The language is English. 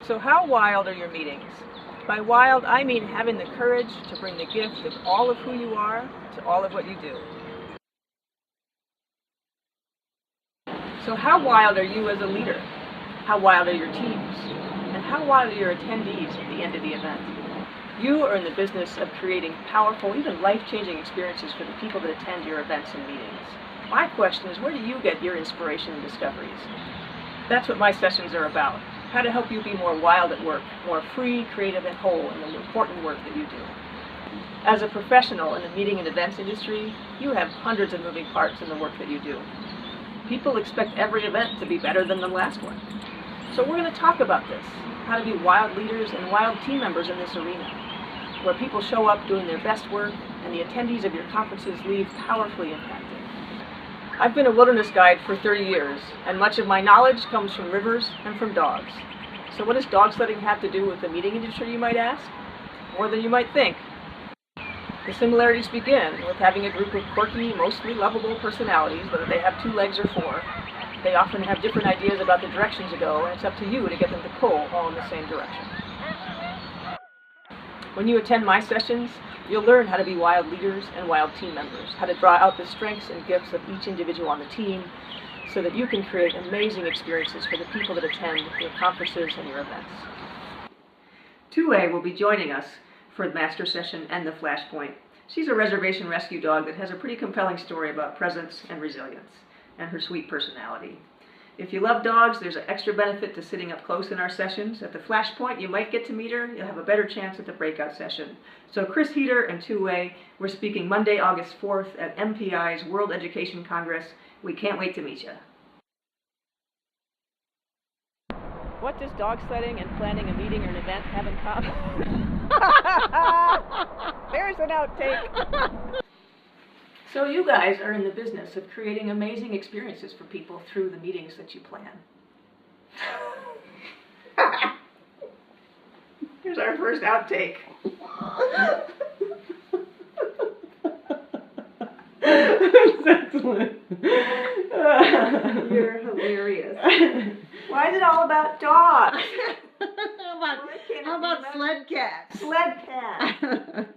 So how wild are your meetings? By wild, I mean having the courage to bring the gift of all of who you are to all of what you do. So how wild are you as a leader? How wild are your teams? And how wild are your attendees at the end of the event? You are in the business of creating powerful, even life-changing experiences for the people that attend your events and meetings. My question is, where do you get your inspiration and discoveries? That's what my sessions are about. How to help you be more wild at work, more free, creative, and whole in the important work that you do. As a professional in the meeting and events industry, you have hundreds of moving parts in the work that you do. People expect every event to be better than the last one. So we're going to talk about this, how to be wild leaders and wild team members in this arena, where people show up doing their best work and the attendees of your conferences leave powerfully impacted. I've been a wilderness guide for 30 years, and much of my knowledge comes from rivers and from dogs. So what does dog sledding have to do with the meeting industry, you might ask? More than you might think. The similarities begin with having a group of quirky, mostly lovable personalities, whether they have 2 legs or 4. They often have different ideas about the direction to go, and it's up to you to get them to pull all in the same direction. When you attend my sessions, you'll learn how to be wild leaders and wild team members, how to draw out the strengths and gifts of each individual on the team so that you can create amazing experiences for the people that attend your conferences and your events. 2A will be joining us for the master session and the flashpoint. She's a reservation rescue dog that has a pretty compelling story about presence and resilience and her sweet personality. If you love dogs, there's an extra benefit to sitting up close in our sessions. At the flashpoint, you might get to meet her. You'll have a better chance at the breakout session. So Chris Heeter and 2A, we're speaking Monday, August 4th at MPI's World Education Congress. We can't wait to meet you. What does dog sledding and planning a meeting or an event have in common? There's an outtake. So you guys are in the business of creating amazing experiences for people through the meetings that you plan. Here's our first outtake. That's excellent. You're hilarious. Why is it all about dogs? How about sled cats? Sled cats.